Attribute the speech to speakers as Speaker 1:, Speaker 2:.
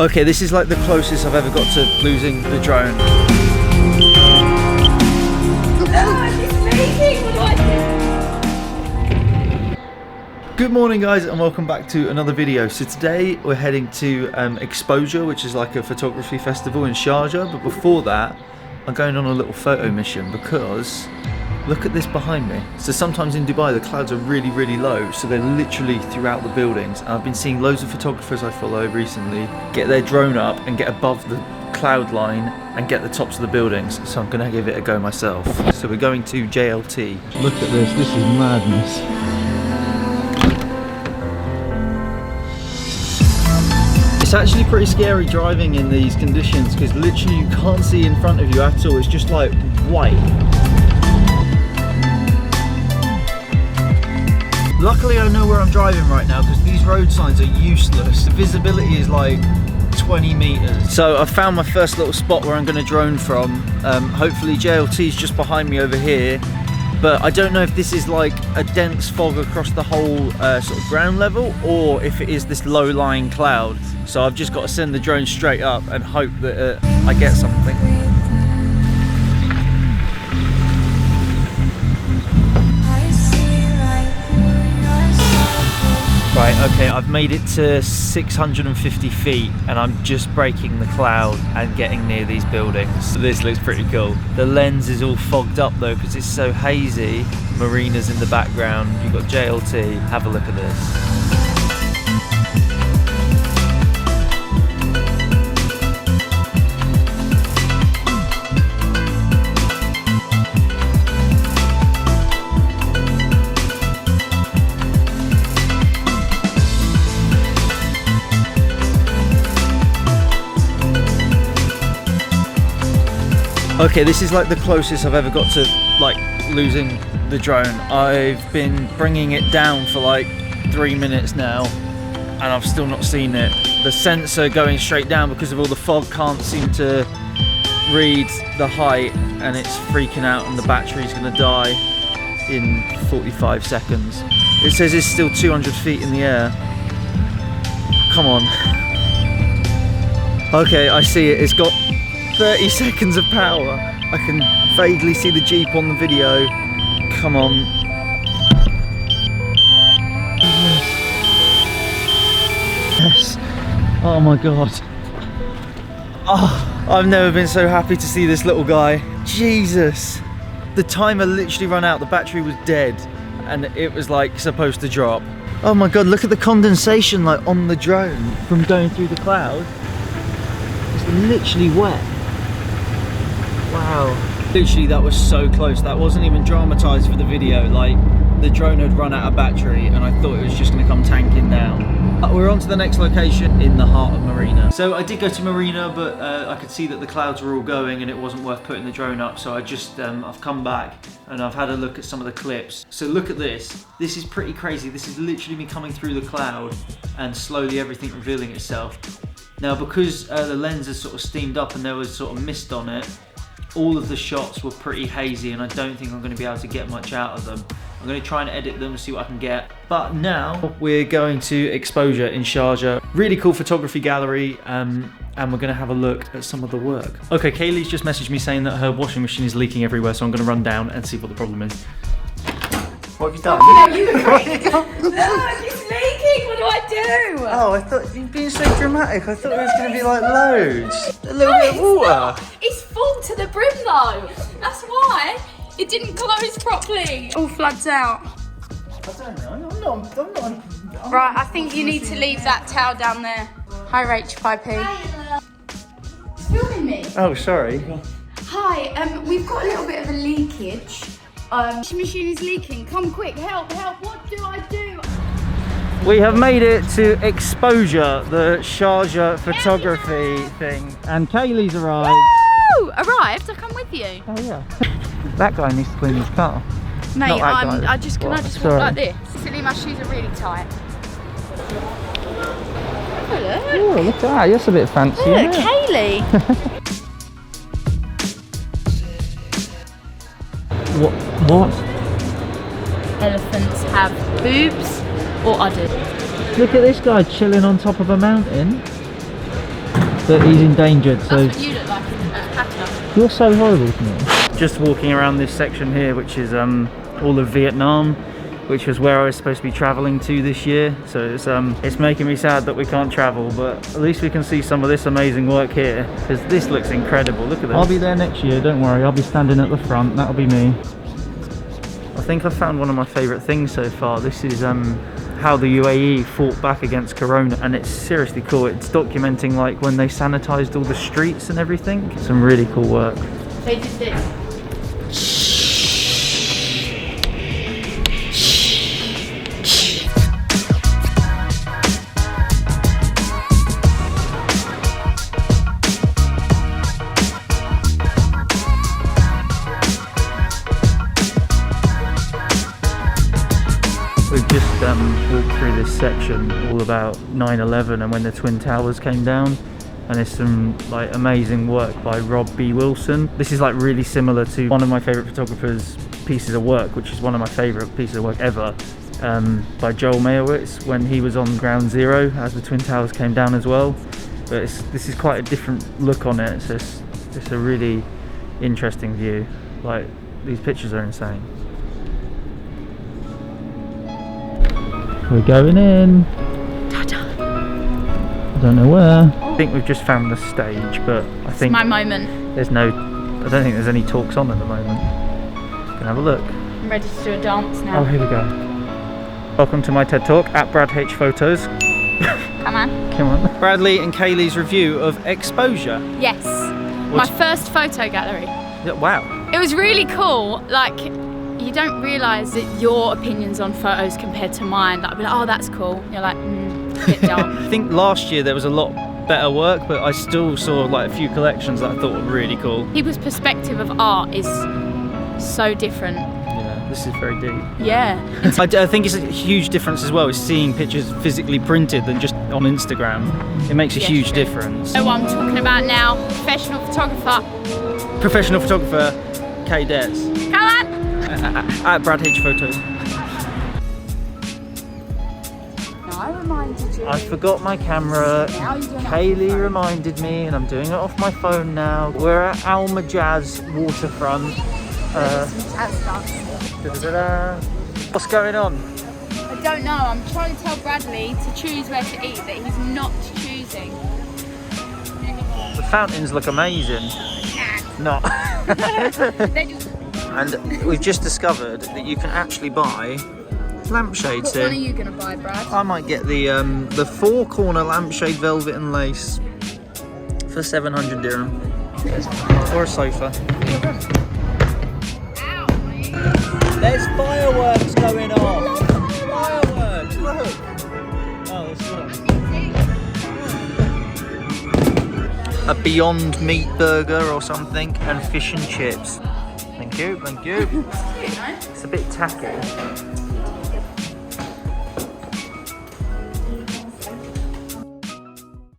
Speaker 1: Okay, this is like the closest I've ever got to losing the drone. Good morning guys and welcome back to another video. So today we're heading to Xposure, which is like a photography festival in Sharjah, but before that I'm going on a little photo mission because look at this behind me. So sometimes in Dubai the clouds are really low, so they're literally throughout the buildings, and I've been seeing loads of photographers I follow recently get their drone up and get above the cloud line and get the tops of the buildings, so I'm gonna give it a go myself. So we're going to JLT. Look at this is madness. It's actually pretty scary driving in these conditions because literally you can't see in front of you at all. It's just like white. Luckily I know where I'm driving right now because these road signs are useless. The visibility is like 20 meters. So I've found my first little spot where I'm going to drone from. Hopefully JLT is just behind me over here. But I don't know if this is like a dense fog across the whole sort of ground level, or if it is this low-lying cloud. So I've just got to send the drone straight up and hope that I get something. Right, okay, I've made it to 650 feet and I'm just breaking the cloud and getting near these buildings. So this looks pretty cool. The lens is all fogged up though because it's so hazy. Marina's in the background, you've got JLT. Have a look at this. Okay, this is like the closest I've ever got to like losing the drone. I've been bringing it down for like 3 minutes now and I've still not seen it. The sensor going straight down because of all the fog can't seem to read the height and it's freaking out and the battery's gonna die in 45 seconds. It says it's still 200 feet in the air. Come on. Okay, I see it. It's got 30 seconds of power. I can vaguely see the Jeep on the video. Come on. Yes. Oh my god. Oh, I've never been so happy to see this little guy. Jesus. The timer literally ran out. The battery was dead and it was like supposed to drop. Oh my god, look at the condensation like on the drone from going through the cloud. It's literally wet. Wow. Literally that was so close. That wasn't even dramatized for the video. Like the drone had run out of battery and I thought it was just going to come tanking down. We're on to the next location in the heart of Marina. So I did go to Marina, but I could see that the clouds were all going and it wasn't worth putting the drone up. So I just, I've come back and I've had a look at some of the clips. So look at this. This is pretty crazy. This is literally me coming through the cloud and slowly everything revealing itself. Now because the lens is sort of steamed up and there was sort of mist on it, all of the shots were pretty hazy and I don't think I'm going to be able to get much out of them. I'm going to try and edit them and see what I can get. But now we're going to Xposure in Sharjah. Really cool photography gallery and we're going to have a look at some of the work. Okay, Kaylee's just messaged me saying that her washing machine is leaking everywhere, so I'm going to run down and see what the problem is. What have you done?
Speaker 2: Oh, no, you Look, it's leaking. What do I do?
Speaker 1: Oh, I thought you'd been so dramatic. I thought it was going to be like loads. A little bit of water.
Speaker 2: Not. It's full to the brim though. That's why it didn't close properly. All floods out.
Speaker 1: I don't know. I'm not.
Speaker 2: Right, I think you need to leave that towel down there. Hi, Rach, Pipey. It's filming me.
Speaker 1: Oh, sorry.
Speaker 2: Hi, we've got a little bit of a leakage. Washing machine is leaking. Come quick, help, help. What do I do?
Speaker 1: We have made it to Xposure, the Sharjah photography thing, and Kaylee's arrived.
Speaker 2: Woo! Arrived? I come with you.
Speaker 1: Oh yeah. That guy needs to clean his car.
Speaker 2: Mate, can I just
Speaker 1: Sorry.
Speaker 2: walk like this? Silly, my shoes are really tight. Have a look.
Speaker 1: Oh, look at that. That's a bit fancy.
Speaker 2: Look, Kaylee.
Speaker 1: What?
Speaker 2: Elephants have boobs or udders.
Speaker 1: Look at this guy chilling on top of a mountain. that he's endangered. So
Speaker 2: That's what you look like in Packer.
Speaker 1: you're so horrible to me. Just walking around this section here, which is all of Vietnam, which was where I was supposed to be traveling to this year. So it's making me sad that we can't travel, but at least we can see some of this amazing work here, because this looks incredible. Look at this. I'll be there next year, don't worry. I'll be standing at the front. That'll be me. I think I found one of my favourite things so far. This is how the UAE fought back against Corona, and it's seriously cool. It's documenting like when they sanitised all the streets and everything. Some really cool work.
Speaker 2: They did this.
Speaker 1: We've just walked through this section all about 9/11 and when the Twin Towers came down, and there's some like amazing work by Rob B. Wilson. This is like really similar to one of my favourite photographers' pieces of work, which is one of my favourite pieces of work ever, by Joel Meyerowitz, when he was on Ground Zero as the Twin Towers came down as well. But this is quite a different look on it. It's a really interesting view. Like, these pictures are insane. We're going in. I don't know where. I think we've just found the stage, but I think
Speaker 2: It's my moment.
Speaker 1: I don't think there's any talks on at the moment. Can have a look.
Speaker 2: I'm ready to do a dance now.
Speaker 1: Oh, here we go. Welcome to my TED Talk at Brad H Photos.
Speaker 2: Come on.
Speaker 1: Come on. Bradley and Kaylee's review of Xposure.
Speaker 2: Yes. My first photo gallery.
Speaker 1: Yeah, wow.
Speaker 2: It was really cool. Like, you don't realise that your opinions on photos compared to mine. Like, I'll be like, oh, that's cool. You're like, bit dumb.
Speaker 1: I think last year there was a lot better work, but I still saw like a few collections that I thought were really cool.
Speaker 2: People's perspective of art is so different.
Speaker 1: Yeah, this is very deep.
Speaker 2: Yeah.
Speaker 1: I think it's a huge difference as well, is seeing pictures physically printed than just on Instagram. It makes a huge difference.
Speaker 2: So what I'm talking about now, professional photographer.
Speaker 1: Professional photographer, Kay Des.
Speaker 2: Come on.
Speaker 1: At Brad H Photos.
Speaker 2: I reminded you.
Speaker 1: I forgot my camera.
Speaker 2: Now you're doing it off your
Speaker 1: Kaylee
Speaker 2: phone.
Speaker 1: reminded me, and I'm doing it off my phone now. We're at Al Majaz waterfront. Da-da-da-da. What's going on?
Speaker 2: I don't know. I'm trying to tell Bradley to choose where to eat, but he's not choosing.
Speaker 1: The fountains look amazing. Not.
Speaker 2: They just...
Speaker 1: And we've just discovered that you can actually buy lampshades
Speaker 2: What one are
Speaker 1: here.
Speaker 2: you gonna buy, Brad?
Speaker 1: I might get the 4-corner lampshade velvet and lace for 700 dirham. Or a sofa.
Speaker 2: Ow, mate.
Speaker 1: There's fireworks going on. Fireworks, look. Oh, there's a Beyond Meat burger or something, and fish and chips. Thank you, thank you. It's a bit tacky.